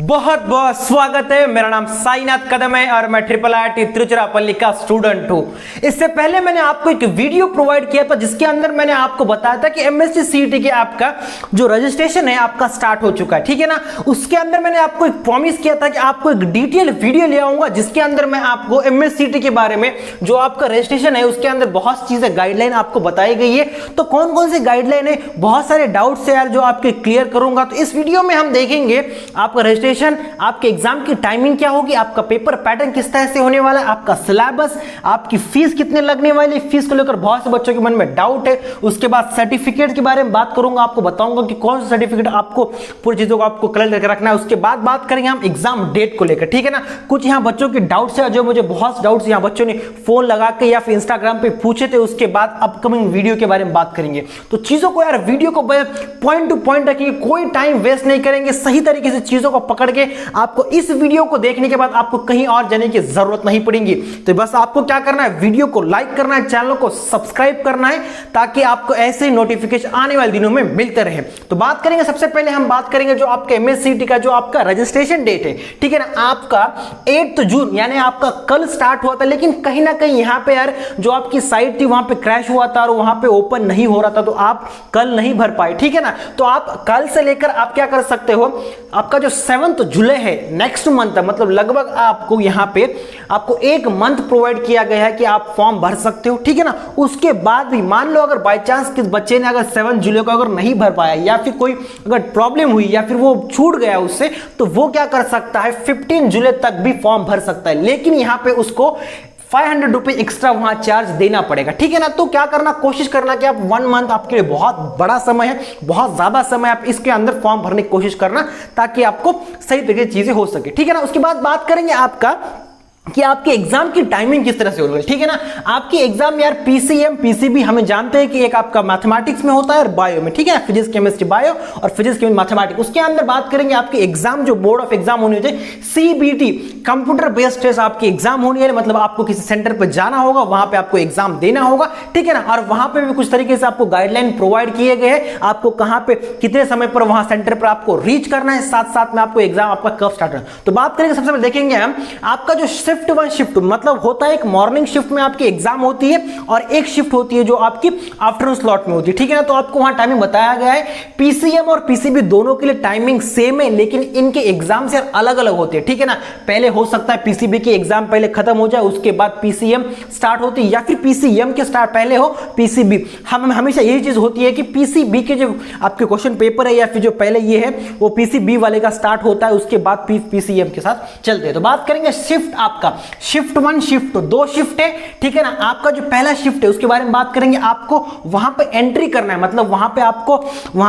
बहुत बहुत स्वागत है। मेरा नाम साईनाथ कदम है और मैं IIIT तिरुचिरापल्ली का स्टूडेंट हूं। इससे पहले मैंने आपको एक वीडियो प्रोवाइड किया था जिसके अंदर मैंने आपको बताया था कि MSc CET के आपका जो रजिस्ट्रेशन है आपका स्टार्ट हो चुका है, ठीक है ना। उसके अंदर मैंने आपको एक प्रॉमिस किया था कि आपको एक डिटेल वीडियो ले आऊंगा जिसके अंदर मैं आपको MSc CET के बारे में जो आपका रजिस्ट्रेशन है उसके अंदर बहुत चीजें गाइडलाइन आपको बताई गई है। तो कौन कौन सी गाइडलाइन है, बहुत सारे डाउट्स है यार जो आपके क्लियर करूंगा। तो इस वीडियो में हम देखेंगे आपका रजिस्ट्रेशन, आपके एग्जाम की टाइमिंग क्या होगी, आपका पेपर पैटर्न किस तरह से होने वाला है, आपका सिलेबस, आपकी फीस कितने लगने वाली, फीस को लेकर बहुत से बच्चों के मन में डाउट है। उसके बाद सर्टिफिकेट के बारे में बात करूंगा, आपको बताऊंगा कि कौन सा सर्टिफिकेट आपको पूरी चीजों को आपको कलर करके रखना है। उसके बाद बात करेंगे हम एग्जाम डेट को लेकर, ठीक है ना। कुछ यहाँ बच्चों की डाउट्स है जो मुझे बहुत डाउट्स यहाँ बच्चों ने फोन लगा के या फिर इंस्टाग्राम पे पूछे थे। उसके बाद अपकमिंग वीडियो के बारे में बात करेंगे। तो चीजों को यार वीडियो को पॉइंट टू पॉइंट रखेंगे, कोई टाइम वेस्ट नहीं करेंगे, सही तरीके से चीजों को पकड़ के आपको इस वीडियो को देखने के बाद आपको कहीं और जाने की जरूरत नहीं पड़ेगी। तो बस आपको क्या करना है, वीडियो को लाइक करना है, चैनल को सब्सक्राइब करना है ताकि आपको ऐसे नोटिफिकेशन आने वाले दिनों में मिलते रहे। तो बात करेंगे, सबसे पहले हम बात करेंगे जो आपका MSc CET का जो आपका रजिस्ट्रेशन डेट है, ठीक है ना। आपका 8 जून यानी आपका कल स्टार्ट हुआ था, लेकिन कहीं ना कहीं यहां पे यार जो आपकी साइट थी वहां पे क्रैश हुआ था और वहां पे ओपन नहीं हो रहा था, तो आप कल नहीं भर पाए, ठीक है ना। तो आप कल से लेकर आप क्या कर सकते हो, आपका जो 7 जुलाई है नेक्स्ट मंथ, मतलब लगभग आपको यहां पे आपको 1 मंथ प्रोवाइड किया गया है कि आप फॉर्म भर सकते हो, ठीक है ना। उसके बाद भी मान लो अगर बाय चांस किस बच्चे ने अगर 7 जुलाई को अगर नहीं भर पाया या फिर कोई अगर प्रॉब्लम हुई या फिर वो छूट गया उससे, तो वो क्या कर सकता है 15 जुलाई तक भी फॉर्म भर सकता है, लेकिन यहां पे उसको 500 रुपए एक्स्ट्रा वहां चार्ज देना पड़ेगा, ठीक है ना। तो क्या करना, कोशिश करना कि आप 1 मंथ आपके लिए बहुत बड़ा समय है, बहुत ज्यादा समय, आप इसके अंदर फॉर्म भरने की कोशिश करना ताकि आपको सही तरीके से चीजें हो सके, ठीक है ना। उसके बाद बात करेंगे आपका कि आपके एग्जाम की टाइमिंग किस तरह से होगी, ठीक है ना। आपकी एग्जाम यार PCM PCB हम जानते हैं कि एक आपका मैथमेटिक्स में होता है और बायो में, ठीक है, फिजिक्स केमिस्ट्री बायो और फिजिक्स केमिस्ट्री मैथमेटिक्स। उसके अंदर बात करेंगे आपकी एग्जाम जो बोर्ड ऑफ एग्जाम होनी चाहिए CBT कंप्यूटर बेस्ड टेस्ट आपकी एग्जाम होनी है, मतलब आपको किसी सेंटर पर जाना होगा, वहां पे आपको एग्जाम देना होगा, ठीक है ना। और वहां पे भी कुछ तरीके से आपको गाइडलाइन प्रोवाइड किए गए हैं, आपको कहां पे कितने समय पर वहां सेंटर पर आपको रीच करना है, साथ साथ में आपको एग्जाम आपका कब स्टार्ट होना है। तो बात करेंगे, सबसे पहले देखेंगे हम आपका जो शिफ्ट 1 शिफ्ट मतलब होता है, एक मॉर्निंग शिफ्ट में आपकी एग्जाम होती है और एक शिफ्ट होती है जो आपकी आफ्टरनून स्लॉट में होती है, ठीक है ना। तो आपको वहां टाइमिंग बताया गया है। PCM और PCB दोनों के लिए टाइमिंग सेम है, लेकिन इनके एग्जाम से अलग अलग होते हैं, ठीक है ना। पहले हो सकता है PCB की एग्जाम पहले खत्म हो जाए, उसके बाद PCM स्टार्ट होती है, या फिर PCM के स्टार्ट पहले हो PCB। हम हमेशा यही चीज होती है कि PCB के जो आपके क्वेश्चन पेपर है या फिर जो पहले ये है वो PCB वाले का स्टार्ट होता है, उसके बाद PCM के साथ चलते हैं। तो बात करेंगे शिफ्ट, आपका शिफ्ट 1 शिफ्ट तो 2 शिफ्ट है, ठीक है ना। आपका जो पहला शिफ्ट है उसके बारे में बात करेंगे। आपको वहां पे एंट्री करना है, मतलब वहां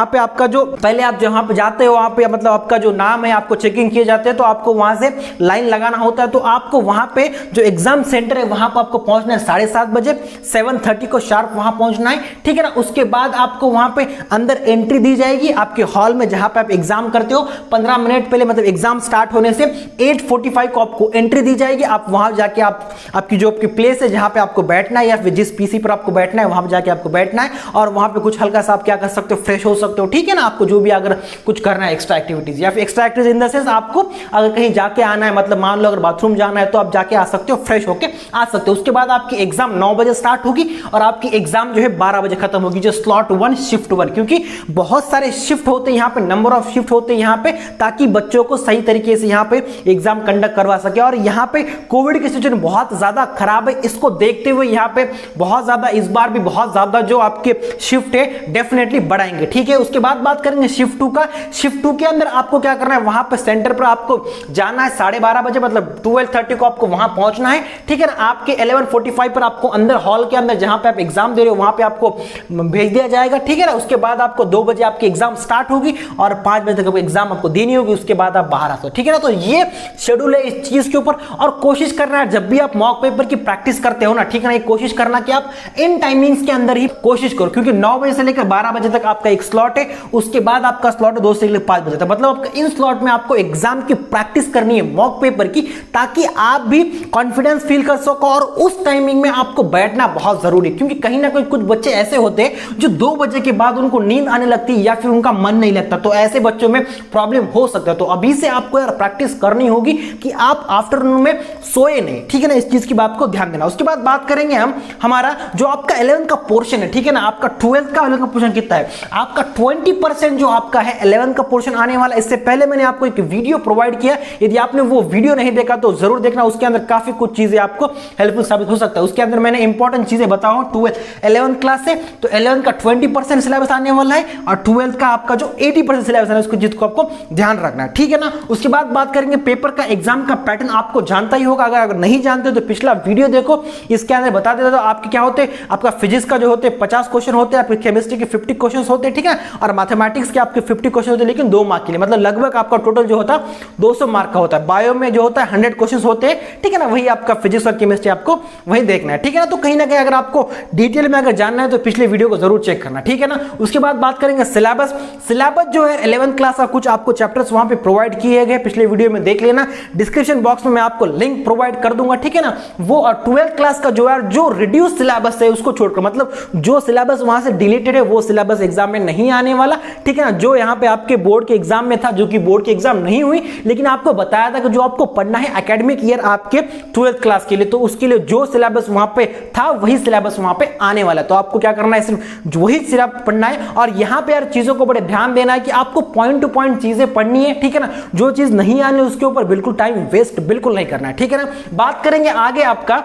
पे आपका जो पहले आप जहां पे जाते हो वहां पे मतलब आपका जो नाम है आपको चेकिंग किए जाते हैं, तो आपको वहां से लाइन लगाना होता है। तो आपको वहां पे जो एग्जाम सेंटर है वहां पर आपको पहुंचना है 7:30 बजे, 7:30 को शार्प वहां पहुंचना है, ठीक है ना। उसके बाद आपको वहां पे अंदर एंट्री दी जाएगी आपके हॉल में जहां पे आप एग्जाम करते हो। 15 मिनट पहले मतलब एग्जाम स्टार्ट होने से 8:45 को आपको एंट्री दी जाएगी। आप वहां जाके आपकी जो आपकी प्लेस है जहां पे आपको बैठना है या फिर जिस पीसी पर आपको बैठना है वहां पे जाके आपको बैठना है, और वहां पे कुछ हल्का सा आप क्या कर सकते हो, फ्रेश हो सकते हो, ठीक है ना। आपको जो भी अगर कुछ करना है एक्स्ट्रा एक्टिविटीज या फिर extra activities in the sense आपको अगर कहीं जाके आना है, मतलब मान लो अगर बाथरूम जाना है तो आप जाके आ सकते हो, फ्रेश होके आ सकते हो। उसके बाद आपकी एग्जाम 9 बजे स्टार्ट होगी और आपकी एग्जाम जो है 12 बजे खत्म होगी, जो स्लॉट 1 शिफ्ट 1, क्योंकि बहुत सारे शिफ्ट होते हैं यहाँ पे, नंबर ऑफ शिफ्ट होते हैं यहाँ पे, ताकि बच्चों को सही तरीके से यहाँ पे एग्जाम कंडक्ट करवा सके। और यहाँ पे कोविड की सिचुएशन बहुत ज्यादा खराब है, इसको देखते हुए यहाँ पे बहुत ज्यादा इस बार भी बहुत ज्यादा जो आपके शिफ्ट है डेफिनेटली बढ़ाएंगे, ठीक है। उसके बाद बात करेंगे शिफ्ट 2 का। शिफ्ट 2 के अंदर आपको क्या करना है, वहां पे सेंटर पर आपको जाना है 12:30 बजे, मतलब 12:30 को आपको वहां पहुंचना है, ठीक है ना। आपके 11:45 पर आपको अंदर हॉल के अंदर जहां पे आप एग्जाम दे रहे हो वहां पे आपको भेज दिया जाएगा, ठीक है ना। उसके बाद आपको 2 बजे आपकी एग्जाम स्टार्ट होगी और 5 बजे तक एग्जाम आपको देनी होगी, उसके बाद आप बाहर आ सकते हो, ठीक है ना। तो ये शेड्यूल है इस चीज के ऊपर। और कोशिश करना है जब भी आप मॉक पेपर की प्रैक्टिस करते हो ना, ठीक है ना, कोशिश करना कि आप इन टाइमिंग्स के अंदर ही कोशिश करो, क्योंकि 9 बजे से लेकर 12 बजे तक आपका एक स्लॉट है, उसके बाद आपका स्लॉट है 2 से लेकर 5 बजे तक। मतलब आपका इन स्लॉट में आपको एग्जाम की प्रैक्टिस करनी है मॉक पेपर की, ताकि आप भी कॉन्फिडेंस फील कर सको। और उस टाइमिंग में आपको बैठना बहुत जरूरी है, क्योंकि कहीं ना कहीं कुछ बच्चे ऐसे होते हैं जो 2 बजे के बाद उनको नींद आने लगती है या फिर उनका मन नहीं लगता, तो ऐसे बच्चों में प्रॉब्लम हो सकता है। तो अभी से आपको यार प्रैक्टिस करनी होगी कि आप आफ्टरनून में सोए नहीं, ठीक है ना, इस चीज की बात को ध्यान देना। उसके बाद बात करेंगे हम हमारा जो आपका 11th का पोर्शन है, ठीक है ना, आपका 12th का 11th का पोर्शन कितना है, आपका 20% जो आपका है 11th का पोर्शन आने वाला। इससे पहले मैंने आपको एक वीडियो प्रोवाइड किया, यदि आपने वो वीडियो नहीं देखा तो जरूर देखना, उसके अंदर काफी कुछ चीजें आपको हेल्पफुल साबित हो सकता है। उसके अंदर मैंने इंपॉर्टेंट चीजें बताऊं 11th क्लास से, तो 11th का 20% सिलेबस आने वाला है और 12th का आपका जो 80% सिलेबस है उसको जिसको आपको ध्यान रखना है, ठीक है ना। उसके बाद बात करेंगे पेपर का, एग्जाम का पैटर्न आपको जानता ही होगा, अगर नहीं जानते तो पिछला वीडियो देखो, इसके अंदर बता देता। तो आपके क्या होते हैं, आपका फिजिक्स का जो होते हैं 50 क्वेश्चन होते हैं, आपके केमिस्ट्री के 50 क्वेश्चन होते हैं, ठीक है, और मैथमेटिक्स के आपके 50 क्वेश्चन होते हैं, लेकिन 2 मार्क के लिए, मतलब लगभग आपका टोटल जो होता है 200 मार्क का होता है। बायो में जो होता है 100 क्वेश्चन होते हैं, ठीक है ना, वही आपका फिजिक्स और केमिस्ट्री आपको वही देखना है, ठीक है ना। तो कहीं ना कहीं अगर आपको डिटेल में अगर जानना है तो पिछले वीडियो को जरूर चेक करना, ठीक है ना। उसके बाद बात करेंगे सिलेबस जो है 11th क्लास का कुछ आपको चैप्टर्स वहां पे प्रोवाइड किए गए, पिछले वीडियो में देख लेना, डिस्क्रिप्शन बॉक्स में मैं आपको लिंक प्रोवाइड कर दूंगा, ठीक है ना। वो 12th क्लास का जो है जो रिड्यूस सिलेबस है उसको छोड़कर, मतलब जो सिलेबस वहां से डिलीटेड है वो सिलेबस एग्जाम में नहीं आने वाला, ठीक है ना। जो यहाँ पे आपके बोर्ड के एग्जाम में था, जो कि बोर्ड की एग्जाम नहीं हुई, लेकिन आपको बताया था कि जो आपको पढ़ना है एकेडमिक ईयर आपके 12th क्लास के लिए, तो उसके लिए जो सिलेबस वहां पे था वही सिलेबस वहां पे आने वाला है। तो आपको क्या करना है, सिर्फ वही सिलेबस पढ़ना है। और यहाँ पे यार चीजों को बड़े ध्यान देना है कि आपको पॉइंट टू पॉइंट चीजें पढ़नी है, ठीक है ना। जो चीज नहीं आने उसके ऊपर बिल्कुल टाइम वेस्ट बिल्कुल नहीं करना है, ठीक है ना। बात करेंगे आगे आपका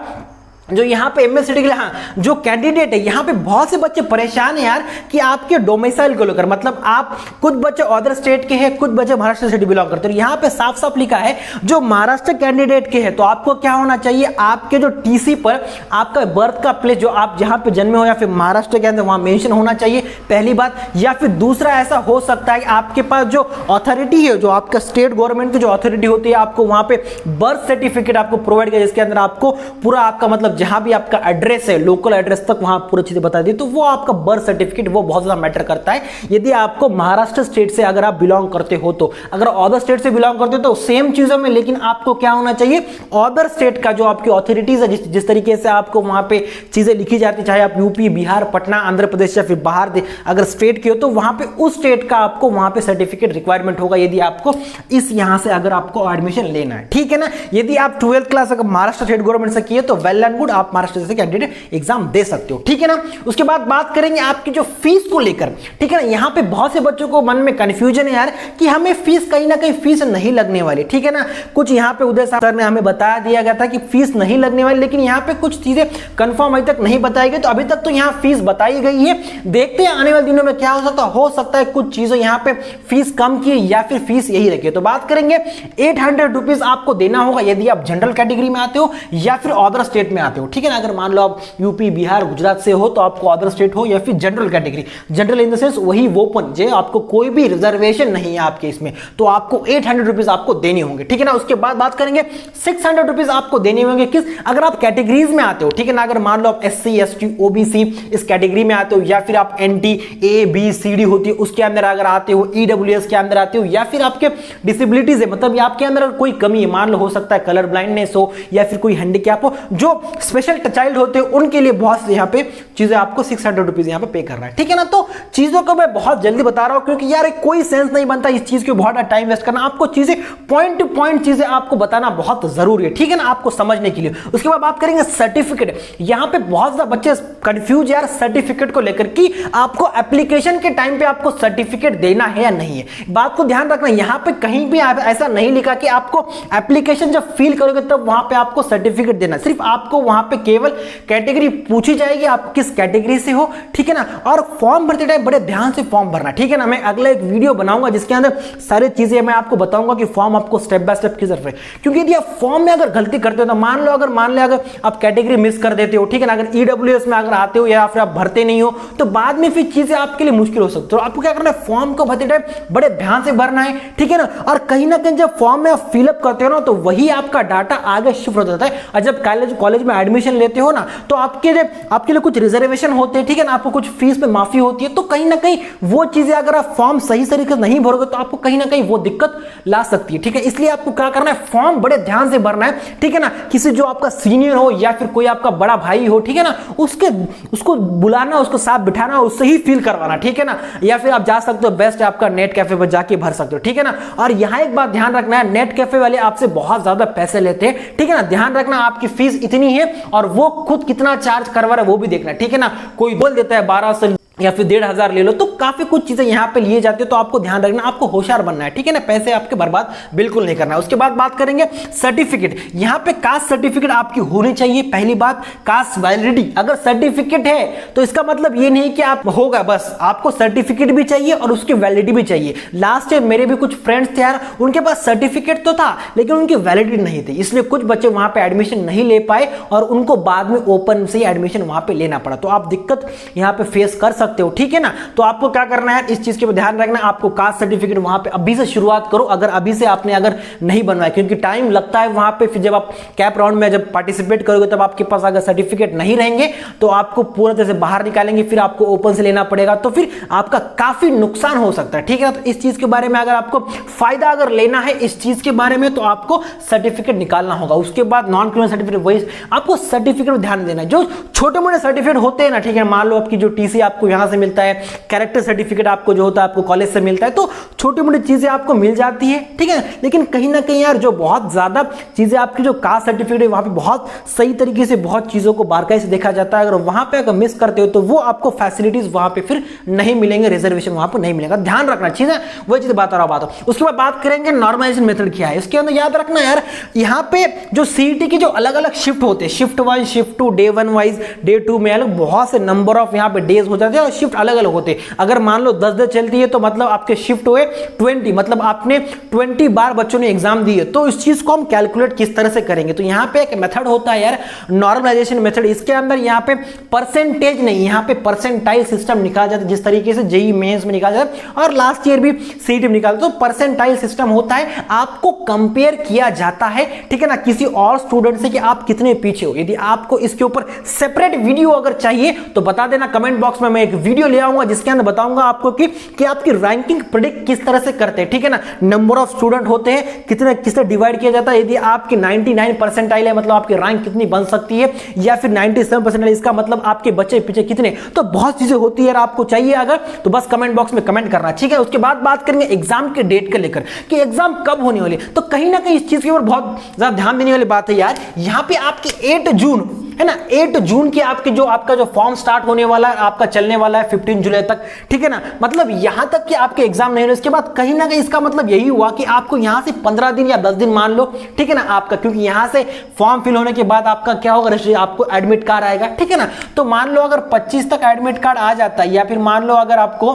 जो यहाँ पे एमएससीडी के लिए, हाँ, जो कैंडिडेट है यहाँ पे बहुत से बच्चे परेशान है यार कि आपके डोमिसाइल को लेकर, मतलब आप कुछ बच्चे अदर स्टेट के हैं, कुछ बच्चे महाराष्ट्र से बिलोंग करते हैं। यहाँ पे साफ साफ लिखा है जो महाराष्ट्र कैंडिडेट के हैं तो आपको क्या होना चाहिए, आपके जो टीसी पर आपका बर्थ का प्लेस जो आप जहाँ पे जन्मे हो या फिर महाराष्ट्र के अंदर वहां मेंशन होना चाहिए, पहली बात। या फिर दूसरा ऐसा हो सकता है कि आपके पास जो अथॉरिटी है, जो आपका स्टेट गवर्नमेंट की जो अथॉरिटी होती है, आपको वहां पे बर्थ सर्टिफिकेट आपको प्रोवाइड किया जिसके अंदर आपको पूरा आपका मतलब जहां भी आपका एड्रेस है, लोकल एड्रेस तक वहां पूरी चीजें बता दी, तो वो आपका बर्थ सर्टिफिकेट वो बहुत ज्यादा मैटर करता है। यदि आपको महाराष्ट्र स्टेट से अगर आप बिलोंग करते हो तो, अगर अदर स्टेट से बिलोंग करते हो तो सेम चीजों में, लेकिन आपको क्या होना चाहिए, अदर स्टेट का जो आपकी अथॉरिटीज है, जिस तरीके से आपको वहां पे चीजें लिखी जाती है, चाहे आप यूपी, बिहार, पटना, आंध्र प्रदेश या फिर बाहर अगर स्टेट के हो तो वहां पे उस स्टेट का आपको वहां पे सर्टिफिकेट रिक्वायरमेंट होगा, यदि आपको इस यहां से अगर आपको एडमिशन लेना है, ठीक है ना। यदि आप 12th क्लास अगर महाराष्ट्र स्टेट गवर्नमेंट से किए तो वेल एंड गुड, आप महाराष्ट्र से कैंडिडेट एग्जाम दे सकते हो, ठीक है ना। उसके बाद बात करेंगे आपकी जो फीस को लेकर, ठीक है ना। यहां पे बहुत से बच्चों को मन में कंफ्यूजन है यार कि हमें फीस कहीं ना कहीं फीस नहीं लगने वाली, ठीक है ना। कुछ यहां पे उदय सर ने हमें बता दिया गया था कि फीस नहीं लगने वाली, लेकिन यहां पे कुछ चीजें कंफर्म अभी तक नहीं बताई गई। तो अभी तक तो यहां फीस बताई गई है, देखते हैं आने वाले दिनों में क्या हो सकता है कुछ चीजें यहां पे फीस कम की या फिर फीस यही रखी। तो बात करेंगे 800 रुपीज आपको देना होगा यदि आप जनरल कैटेगरी में आते हो या फिर अदर स्टेट में आते हो, ठीक है ना। अगर मान लो आप यूपी, बिहार, गुजरात से हो तो आपको अदर स्टेट हो या फिर general category, general in the sense वही ओपन, जे आपको कोई भी रिजर्वेशन नहीं है आपके इसमें, तो आपको 800 रुपीज आपको देने होंगे, ठीक है ना। उसके बाद बात करेंगे 600 रुपीज आपको देने होंगे किस, अगर आप कैटेगरीज में आते हो, ठीक है ना। अगर मान लो आप SC, ST, OBC इस कैटेगरी में आते हो, या फिर आप NT, A, B, C, D होती है उसके अंदर अगर आते हो, EWS के अंदर आते हो, या फिर आपके डिसेबिलिटीज है, मतलब आपके अंदर कोई कमी है, मान लो हो सकता है कलर ब्लाइंडनेस हो या फिर कोई हैंडीकैप हो, जो स्पेशल चाइल्ड होते हैं उनके लिए बहुत यहाँ पे चीजें आपको 600 रुपीज यहाँ पे पे करना है, ठीक है ना। तो चीजों को मैं बहुत जल्दी बता रहा हूं क्योंकि यार कोई सेंस नहीं बनता इस चीज के बहुत टाइम वेस्ट करना, आपको चीजें पॉइंट टू पॉइंट चीजें आपको बताना बहुत जरूरी है, ठीक है ना, आपको समझने के लिए। उसके बाद बात करेंगे सर्टिफिकेट। यहाँ पे बहुत ज्यादा बच्चे कंफ्यूज यार सर्टिफिकेट को लेकर कि आपको एप्लीकेशन के टाइम पे आपको सर्टिफिकेट देना है या नहीं है। बात को ध्यान रखना, यहाँ पे कहीं भी ऐसा नहीं लिखा कि आपको एप्लीकेशन जब फिल करोगे तब वहां पे आपको सर्टिफिकेट देना, सिर्फ आपको वहां पे केवल कैटेगरी पूछी जाएगी, आप किस कैटेगरी से हो, ठीक है ना। और फॉर्म भरते टाइम बड़े ध्यान से फॉर्म भरना, ठीक है ना। मैं अगला एक वीडियो बनाऊंगा जिसके अंदर सारी चीजें मैं आपको बताऊंगा कि फॉर्म आपको स्टेप बाय स्टेप किस तरह, क्योंकि यदि आप फॉर्म में अगर गलती करते हो तो मान लो अगर आप कैटेगरी मिस कर देते हो, ठीक है ना, अगर ईडब्ल्यूएस में अगर आते हो या फिर आप भरते नहीं हो तो बाद में फिर चीजें आपके लिए मुश्किल हो सकती है। तो आपको क्या करना है, फॉर्म को भरते टाइम बड़े ध्यान से भरना है, ठीक है ना। और कहीं ना कहीं जब फॉर्म में आप फिलअप करते हो ना तो वही आपका डाटा आगे शिफ्ट हो जाता है। और जब कॉलेज में एडमिशन लेते हो ना तो आपके लिए कुछ रिजर्वेशन होते हैं, ठीक है ना, आपको कुछ फीस में माफी होती है। तो कहीं ना कहीं वो चीजें अगर आप फॉर्म सही तरीके से नहीं भरोगे तो आपको कहीं ना कहीं वो दिक्कत ला सकती है, ठीक है। इसलिए आपको क्या करना है, फॉर्म बड़े ध्यान से भरना है, ठीक है ना। किसी जो आपका सीनियर हो या फिर कोई आपका बड़ा भाई हो, ठीक है ना, उसको बुलाना, उसको साथ बिठाना, उससे ही फील करवाना, ठीक है ना। या फिर आप जा सकते हो, बेस्ट आपका नेट कैफे पर जाके भर सकते हो, ठीक है ना। और यहां एक बात ध्यान रखना है, नेट कैफे वाले आपसे बहुत ज्यादा पैसे लेते हैं, ठीक है ना। ध्यान रखना आपकी फीस इतनी है और वो खुद कितना चार्ज करवा रहा है वो भी देखना, ठीक है ना। कोई बोल देता है 1200 या फिर 1500 ले लो, तो काफी कुछ चीजें यहां पे लिए जाते हैं। तो आपको ध्यान रखना, आपको होशियार बनना है, ठीक है ना, पैसे आपके बर्बाद बिल्कुल नहीं करना है। उसके बाद बात करेंगे सर्टिफिकेट। यहां पे कास्ट सर्टिफिकेट आपकी होनी चाहिए। पहली बात, कास्ट वैलिडिटी, अगर सर्टिफिकेट है तो इसका मतलब ये नहीं कि आप होगा बस, आपको सर्टिफिकेट भी चाहिए और उसकी वैलिडिटी भी चाहिए। लास्ट ईयर मेरे भी कुछ फ्रेंड्स थे यार, उनके पास सर्टिफिकेट तो था लेकिन उनकी वैलिडिटी नहीं थी, इसलिए कुछ बच्चे वहां पे एडमिशन नहीं ले पाए और उनको बाद में ओपन से एडमिशन वहां पे लेना पड़ा। तो आप दिक्कत यहां पे फेस कर सकते हो, ठीक है ना। तो आपको क्या करना है, इस चीज के ध्यान रखना, आपको कास्ट सर्टिफिकेट वहां पे अभी से शुरुआत करो, अगर अभी से आपने अगर नहीं बनवाया, क्योंकि टाइम लगता है वहां पे। फिर जब आप कैप राउंड में जब पार्टिसिपेट करोगे तब आपके पास अगर सर्टिफिकेट नहीं रहेंगे तो आपको पूरा तरह से बाहर निकालेंगे, फिर आपको ओपन से लेना पड़ेगा, तो फिर आपका काफी नुकसान हो सकता है, ठीक है। तो इस चीज के बारे में अगर आपको फायदा अगर लेना है इस चीज के बारे में तो आपको सर्टिफिकेट निकालना होगा। उसके बाद नॉन क्रिमिनल सर्टिफिकेट, वही आपको सर्टिफिकेट ध्यान देना है। जो छोटे मोटे सर्टिफिकेट होते हैं ना, ठीक है, मान लो आपकी जो टीसी आपको यहां से मिलता है, कैरेक्टर सर्टिफिकेट आपको जो होता है आपको कॉलेज से मिलता है, तो छोटी मोटी चीजें आपको मिल जाती है, ठीक है। लेकिन कहीं ना कहीं यार जो बहुत ज्यादा चीजें आपकी जो कास्ट सर्टिफिकेट है वहां पे बहुत सही तरीके से बहुत चीजों को बारकाई से देखा जाता है। अगर वहां पे अगर मिस करते हो तो वो आपको फैसिलिटीज वहां पे फिर नहीं मिलेंगे, रिजर्वेशन वहां पर नहीं मिलेगा। ध्यान रखना, ठीक है, वही चीज बता रहा हूं। उसके बाद बात करेंगे नॉर्मलाइजेशन मेथड क्या है। इसके अंदर याद रखना यार, यहाँ पे जो सीईटी की जो अलग अलग शिफ्ट होते हैं, shift 1, shift 2, day 1 wise, day 2 में अलग बहुत से नंबर ऑफ यहाँ पे डेज हो जाते हैं और शिफ्ट अलग अलग होते हैं। अगर मान लो 10 दिन चलती है तो मतलब आपके शिफ्ट हुए 20, मतलब आपने 20 बार बच्चों ने एग्जाम दिए। तो इस चीज को हम कैलकुलेट किस तरह से करेंगे, तो यहाँ पे एक मेथड होता है यार, नॉर्मलाइजेशन मेथड। इसके अंदर यहाँ पे परसेंटेज नहीं, यहाँ पे परसेंटाइल सिस्टम निकाला जाता है, जिस तरीके से जेईई मेंस में निकाला जाता है और लास्ट ईयर भी सीईटी में निकाला। तो परसेंटाइल सिस्टम होता है, आपको कंपेयर किया जाता है, ठीक है ना, किसी और स्टूडेंट से कि आप कितने पीछे हो। यदि आपको इसके ऊपर सेपरेट वीडियो अगर चाहिए तो बता देना कमेंट बॉक्स में, मैं एक वीडियो ले आऊंगा जिसके अंदर बताऊंगा आपको कि आपकी रैंकिंग प्रेडिक्ट किस तरह से करते हैं, ठीक है ना। नंबर ऑफ स्टूडेंट होते हैं, कितने किससे डिवाइड किया जाता है। यदि आपकी 99 परसेंटाइल है मतलब आपकी रैंक कितनी बन सकती है, या फिर 97 परसेंटाइल, इसका मतलब आपके बच्चे पीछे कितने। तो बहुत चीजें होती है, आपको चाहिए अगर तो बस कमेंट बॉक्स में कमेंट करना, ठीक है। उसके बाद बात करेंगे एग्जाम के डेट को लेकर कि एग्जाम कब होने वाली। तो कहीं ना कहीं इस चीज के ऊपर बहुत ज्यादा ध्यान देने वाली बात है यार। यहां पे आपकी 8 जून है ना, 8 जून की आपका जो फॉर्म स्टार्ट होने वाला है, आपका चलने वाला है 15 जुलाई तक, ठीक है ना। मतलब यहां तक कि आपके एग्जाम नहीं हुए, इसके बाद कहीं ना कहीं इसका मतलब यही हुआ कि आपको यहां से 15 दिन या 10 दिन मान लो, ठीक है ना, आपका, क्योंकि यहां से फॉर्म फिल होने के बाद आपका क्या होगा, आपको एडमिट कार्ड आएगा, ठीक है ना। तो मान लो अगर 25 तक एडमिट कार्ड आ जाता है, या फिर मान लो अगर आपको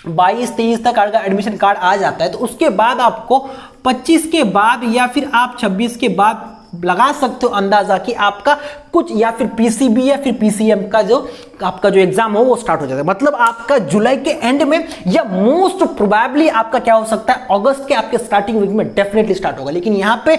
22-23 तक का एडमिशन कार्ड आ जाता है, तो उसके बाद आपको 25 के बाद या फिर आप 26 के बाद लगा सकते हो अंदाजा कि आपका कुछ या फिर पीसीबी या फिर पीसीएम का जो आपका जो एग्जाम हो वो स्टार्ट हो जाता है। मतलब आपका जुलाई के एंड में या मोस्ट प्रोबेबली आपका क्या हो सकता है, अगस्त के आपके स्टार्टिंग वीक में डेफिनेटली स्टार्ट होगा। लेकिन यहां पे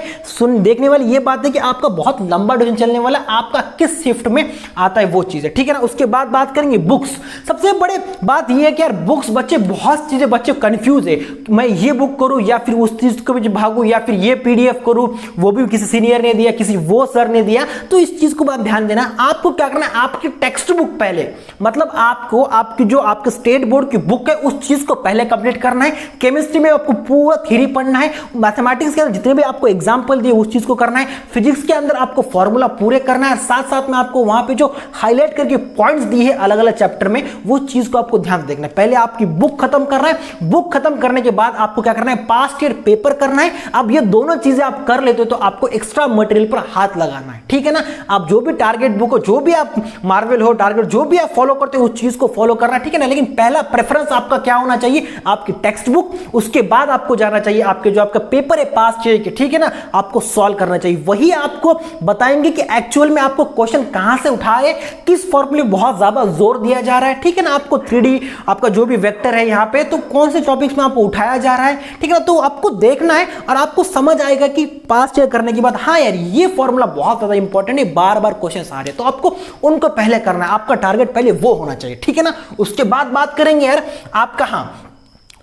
देखने वाली ये बात है कि आपका बहुत लंबा ड्यूरेशन चलने वाला, आपका किस शिफ्ट में आता है वो चीज है, ठीक है ना। उसके बाद बात करेंगे बुक्स। सबसे बड़ी बात ये है कि यार बुक्स, बहुत चीजें बच्चे कंफ्यूज है, मैं ये बुक करूं या फिर उस चीज को भी भागूं या फिर ये पीडीएफ करूं, वो भी किसी सीनियर ने दिया, किसी वो सर ने दिया। तो इस चीज को बात ध्यान देना, आपको क्या करना है, आपकी टेक्स्ट बुक पहले, मतलब आपको आपकी जो आपके स्टेट बोर्ड की बुक है उस चीज को पहले कंप्लीट करना है। केमिस्ट्री में आपको पूरा थ्योरी पढ़ना है, मैथमेटिक्स के अंदर जितने भी आपको एग्जांपल दिए उस चीज को करना है, फिजिक्स के अंदर आपको फॉर्मूला पूरे करना है, साथ साथ में आपको वहां पे जो हाईलाइट करके पॉइंट्स दिए हैं अलग अलग चैप्टर में वो चीज को आपको ध्यान देखना है। पहले आपकी बुक खत्म करना है, बुक खत्म करने के बाद आपको क्या करना है, पास्ट ईयर पेपर करना है। अब ये दोनों चीजें आप कर लेते हो तो आपको एक्स्ट्रा मटेरियल पर हाथ लगाना है, ठीक है ना। आप जो भी टारगेट बुक हो, जो भी आप मार्वल हो, टारगेट जो भी आप फॉलो करते हो उस चीज को फॉलो करना, ठीक है ना। लेकिन पहला प्रेफरेंस आपका क्या होना चाहिए, आपकी टेक्स्ट बुक, उसके बाद आपको जाना चाहिए आपके जो आपका पेपर है पास चाहिए, ठीक है ना, आपको सॉल्व करना चाहिए। वही आपको बताएंगे कि एक्चुअल में आपको क्वेश्चन कहां से उठाए, किस फॉर्मूले बहुत ज्यादा जोर दिया जा रहा है, ठीक है ना। आपको 3D आपका जो भी वेक्टर है यहां पे, तो कौन से टॉपिक्स में आपको उठाया जा रहा है, ठीक है ना। तो आपको देखना है और आपको समझ आएगा कि पास चेक करने के बाद हाँ यार ये फॉर्मूला बहुत ज्यादा इंपॉर्टेंट है, बार बार क्वेश्चन आ रहे हैं, तो आपको उनको पहले करना है, आपका टारगेट पहले वो होना चाहिए, ठीक है ना। उसके बाद बात करेंगे यार आपका, हाँ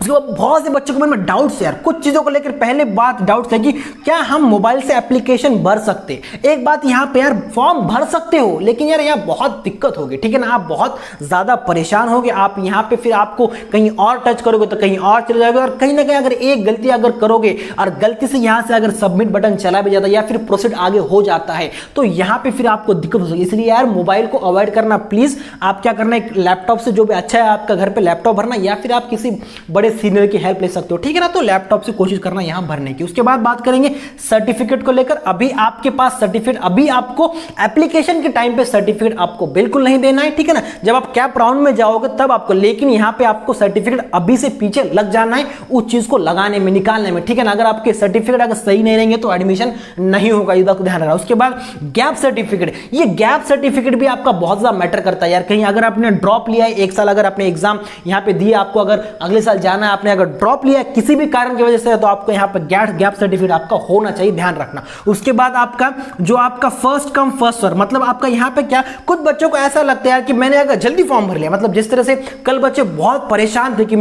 उसके बाद बहुत से बच्चों के मन में डाउट्स यार, कुछ चीजों को लेकर पहले बात डाउट्स है कि क्या हम मोबाइल से एप्लीकेशन भर सकते। एक बात यहाँ पे यार, फॉर्म भर सकते हो लेकिन यार यहाँ बहुत दिक्कत होगी, ठीक है ना। आप बहुत ज्यादा परेशान होगे, आप यहाँ पे फिर आपको कहीं और टच करोगे तो कहीं और चले जाओगे, और कहीं ना कहीं अगर एक गलती अगर करोगे और गलती से यहाँ से अगर सबमिट बटन चला भी जाता है या फिर प्रोसीड आगे हो जाता है तो यहाँ पे फिर आपको दिक्कत हो सकती है। इसलिए यार मोबाइल को अवॉइड करना प्लीज। आप क्या करना है, लैपटॉप से जो भी अच्छा है आपका घर पे लैपटॉप भरना, या फिर आप किसी बड़े सीनियर की हेल्प ले सकते हो, ठीक है ना। तो लैपटॉप से कोशिश करना यहां भरने की। उसके बाद बात करेंगे सर्टिफिकेट को लेकर। अभी आपके पास सर्टिफिकेट, अभी आपको एप्लीकेशन के टाइम पे सर्टिफिकेट आपको बिल्कुल नहीं देना है, ठीक है ना। जब आप कैप राउंड में जाओगे तब आपको, लेकिन यहां पे आपको सर्टिफिकेट अभी से पीछे लग जाना है उस चीज को लगाने में, निकालने में, ठीक है ना। अगर आपके सर्टिफिकेट अगर सही नहीं रहेंगे तो एडमिशन नहीं होगा, इस बात को ध्यान रखना। उसके बाद गैप सर्टिफिकेट, ये गैप सर्टिफिकेट भी आपका बहुत ज्यादा मैटर करता है यार। कहीं अगर आपने ड्रॉप लिया है, एक साल अगर आपने एग्जाम यहां पे दिया, आपको अगर अगले साल जाना है, आपने अगर ड्रॉप लिया किसी भी कारण की वजह से, तो आपको यहां पर गैप सर्टिफिकेट आपका होना चाहिए, ध्यान रखना। उसके बाद आपका जो आपका फर्स्ट कम फर्स्ट सर्व, मतलब आपका यहां पे क्या, कुछ बच्चों को ऐसा लगता है यार कि मैंने अगर जल्दी फॉर्म भर लिया, मतलब जिस तरह से कल बच्चे बहुत परेशान थे कि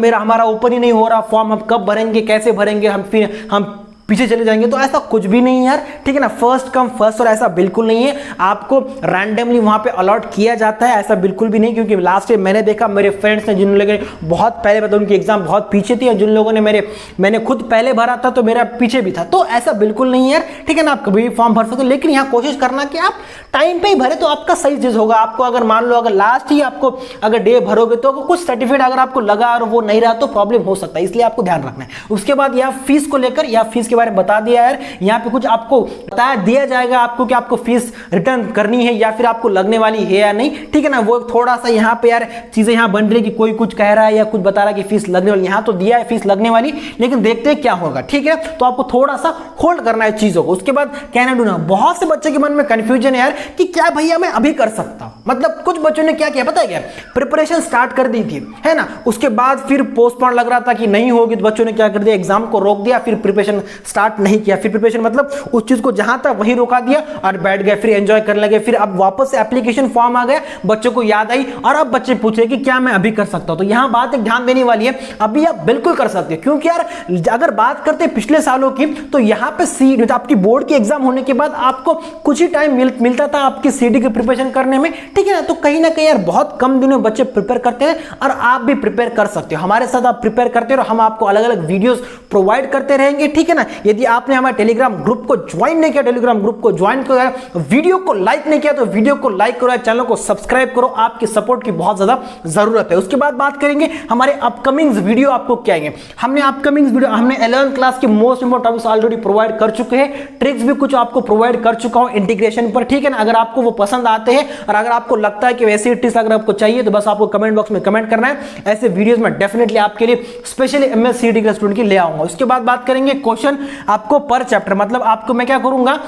हमारा ओपन ही नहीं हो रहा फॉर्म, हम कब भरेंगे, कैसे भरेंगे, हम पीछे चले जाएंगे। तो ऐसा कुछ भी नहीं है यार, ठीक है ना। फर्स्ट कम फर्स्ट और ऐसा बिल्कुल नहीं है, आपको रैंडमली वहां पे अलॉट किया जाता है, ऐसा बिल्कुल भी नहीं। क्योंकि लास्ट टाइम मैंने देखा मेरे फ्रेंड्स ने, जिन लोगों ने बहुत पहले, मतलब उनकी एग्जाम बहुत पीछे थी, और जिन लोगों ने मैंने खुद पहले भरा था तो मेरा पीछे भी था। तो ऐसा बिल्कुल नहीं है यार, ठीक है ना। आप कभी भी फॉर्म भर सकते हो, लेकिन यहाँ कोशिश करना कि आप टाइम पे ही भरे तो आपका सही चीज होगा। आपको अगर मान लो अगर लास्ट ही आपको अगर डे भरोगे तो कुछ सर्टिफिकेट अगर आपको लगा और वो नहीं रहा तो प्रॉब्लम हो सकता है, इसलिए आपको ध्यान रखना है। उसके बाद यहाँ फीस को लेकर, या फीस के बारे में बता दिया यार, यहाँ पे कुछ आपको बता दिया जाएगा आपको कि आपको फीस रिटर्न करनी है या फिर आपको लगने वाली है या नहीं, ठीक है ना। वो थोड़ा सा यहाँ पे यार चीजें यहाँ बन रही है कि कोई कुछ कह रहा है या कुछ बता रहा है कि फीस लगने वाली, यहाँ तो दिया है फीस लगने वाली, लेकिन देखते हैं क्या होगा, ठीक है। तो आपको थोड़ा सा होल्ड करना है चीजों को। उसके बाद कहना डूना, बहुत से बच्चे के मन में कंफ्यूजन है यार कि क्या भैया मैं अभी कर सकता हूं। मतलब कुछ बच्चों ने क्या किया पता है क्या, प्रिपरेशन स्टार्ट कर दी थी, है ना, उसके बाद फिर पोस्टपोन लग रहा था कि नहीं होगी, तो बच्चों ने क्या कर दिया, एग्जाम को रोक दिया, फिर प्रिपरेशन स्टार्ट नहीं किया। फिर प्रिपरेशन मतलब उस चीज को जहां था वहीं रोका दिया और बैठ गए, फिर एंजॉय करने लगे। फिर अब वापस से एप्लीकेशन फॉर्म आ गया, बच्चों को याद आई और अब बच्चे पूछ रहे कि क्या मैं अभी कर सकता हूं। तो यहां बात एक ध्यान देने वाली है, अभी आप बिल्कुल कर सकते हो। क्योंकि यार अगर बात करते हैं पिछले सालों की, तो यहां पे सीट आपकी बोर्ड की एग्जाम होने के बाद आपको कुछ ही टाइम मिलता था आपकी सीडी की प्रिपरेशन करने में, ठीक है ना। तो कहीं ना कहीं यार बहुत कम दिनों बच्चे प्रिपेयर करते हैं और आप भी प्रिपेयर कर सकते हो। हमारे साथ आप प्रिपेयर करते हो, हम आपको अलग अलग वीडियोस प्रोवाइड करते रहेंगे, ठीक है ना। यदि आपने हमारे टेलीग्राम ग्रुप को ज्वाइन नहीं किया, टेलीग्राम ग्रुप को ज्वाइन करो, वीडियो को लाइक नहीं किया तो वीडियो को लाइक करो, चैनल को सब्सक्राइब करो, आपकी सपोर्ट की बहुत ज्यादा जरूरत है। उसके बाद बात करेंगे हमारे अपकमिंग वीडियो आपको क्या आएंगे। हमने अपकमिंग वीडियो, हमने 11th क्लास के most important topics already provide कर चुके हैं, ट्रिक्स भी कुछ आपको प्रोवाइड कर चुका हूं इंटीग्रेशन पर, ठीक है ना। अगर आपको वो पसंद आते हैं और अगर आपको लगता है कि वैसे ट्रिक्स अगर आपको चाहिए तो बस आपको कमेंट बॉक्स में कमेंट करना है, ऐसे वीडियोस में डेफिनेटली आपके लिए स्पेशली एमएससीईटी के स्टूडेंट की ले आऊंगा। उसके बाद बात करेंगे क्वेश्चन आपको पर चैप्टर, मतलब आपको मैं क्या करूंगा,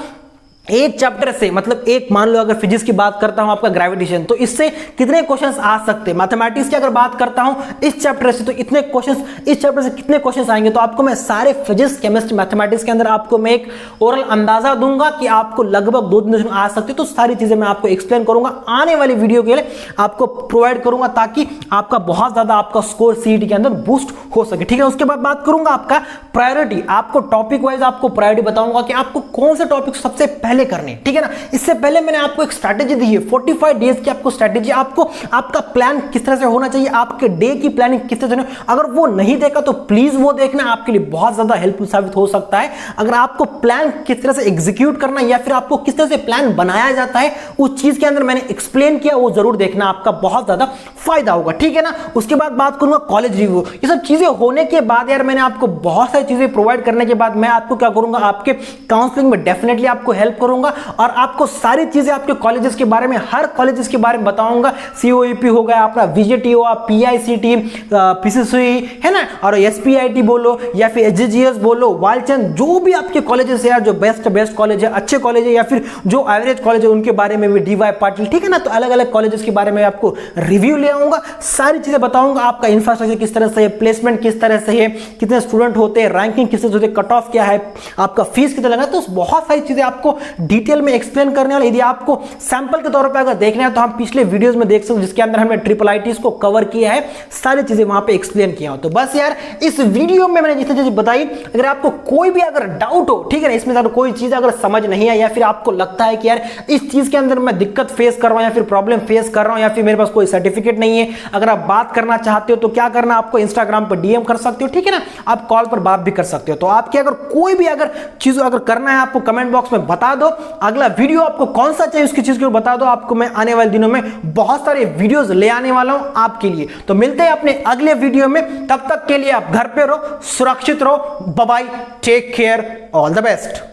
एक चैप्टर से, मतलब एक मान लो अगर फिजिक्स की बात करता हूं आपका ग्रेविटेशन, तो इससे कितने क्वेश्चंस आ सकते हैं। मैथमेटिक्स की अगर बात करता हूं इस चैप्टर से, तो इतने क्वेश्चंस, इस चैप्टर से कितने क्वेश्चंस आएंगे। तो आपको मैं सारे फिजिक्स केमिस्ट्री मैथमेटिक्स के अंदर आपको मैं एक ओरल अंदाजा दूंगा कि आपको लगभग 2 दिन आ सकते, तो सारी चीजें मैं आपको एक्सप्लेन करूंगा आने वाली वीडियो के लिए आपको प्रोवाइड करूंगा, ताकि आपका बहुत ज्यादा आपका स्कोर सीईटी के अंदर बूस्ट हो सके, ठीक है। उसके बाद बात करूंगा आपका प्रायोरिटी, आपको टॉपिक वाइज आपको प्रायोरिटी बताऊंगा कि आपको कौन से टॉपिक सबसे पहले पहले करने, ठीक है ना। इससे पहले मैंने आपको एक स्ट्रैटेजी दी है, 45 डेज की आपको स्ट्रैटेजी, आपको आपका प्लान किस तरह से होना चाहिए, आपके डे की प्लानिंग किस तरह से, अगर वो नहीं देखा तो प्लीज वो देखना, आपके लिए बहुत ज्यादा हेल्पफुल साबित हो सकता है। अगर आपको प्लान किस तरह से एग्जीक्यूट करना या फिर आपको किस तरह से प्लान बनाया जाता है उस चीज के अंदर मैंने एक्सप्लेन किया, वो जरूर देखना, आपका बहुत ज्यादा फायदा होगा, ठीक है ना। उसके बाद बात करूंगा कॉलेज रिव्यू। ये सब चीजें होने के बाद यार मैंने आपको बहुत सारी चीजें प्रोवाइड करने के बाद मैं आपको क्या करूंगा, आपके काउंसलिंग में डेफिनेटली आपको हेल्प करूंगा और आपको सारी चीजें आपके कॉलेजेस के बारे में, हर कॉलेजेस के बारे में बताऊंगा। सीओईपी हो गया, आपका वीजेटी हो, पीआईसीटी, पीसीसी है ना, और एसपीआईटी बोलो या फिर एचजीजीएस बोलो, वालचंद, जो भी आपके कॉलेजेस है यार, जो बेस्ट कॉलेज है, अच्छे कॉलेज है या फिर जो एवरेज कॉलेज है उनके बारे में भी, डीवाई पाटिल, ठीक है ना। तो अलग अलग कॉलेजेस के बारे में आपको रिव्यू ले आऊंगा, सारी चीजें बताऊंगा, आपका इंफ्रास्ट्रक्चर किस तरह से है, प्लेसमेंट किस तरह से है, कितने स्टूडेंट होते हैं, रैंकिंग किस तरह से होती है, कट ऑफ क्या है, आपका फीस कितना लगा, तो बहुत सारी चीजें आपको डिटेल में एक्सप्लेन करने वाले। यदि आपको सैंपल के तौर पर अगर देखना है तो हम पिछले वीडियोस में देख सकते हो जिसके अंदर हमने ट्रिपल आईटीज को कवर किया है, सारी चीजें वहां पे एक्सप्लेन किया हो। तो बस यार इस वीडियो में मैंने जितनी चीजें बताई, अगर आपको कोई भी अगर डाउट हो, ठीक है ना, इसमें अगर कोई चीज अगर समझ नहीं है या फिर आपको लगता है कि यार इस चीज के अंदर मैं दिक्कत फेस कर रहा हूं या फिर प्रॉब्लम फेस कर रहा हूं या फिर मेरे पास कोई सर्टिफिकेट नहीं है, अगर आप बात करना चाहते हो तो क्या करना, आपको इंस्टाग्राम पर डीएम कर सकते हो, ठीक है ना, आप कॉल पर बात भी कर सकते हो। तो आपके अगर कोई भी अगर चीज अगर करना है आपको कमेंट बॉक्स में बता दो, अगला वीडियो आपको कौन सा चाहिए उसकी चीज को बता दो, आपको मैं आने वाले दिनों में बहुत सारे वीडियोस ले आने वाला हूं आपके लिए। तो मिलते हैं अपने अगले वीडियो में, तब तक के लिए आप घर पे रहो, सुरक्षित रहो, bye bye, take care, all the best.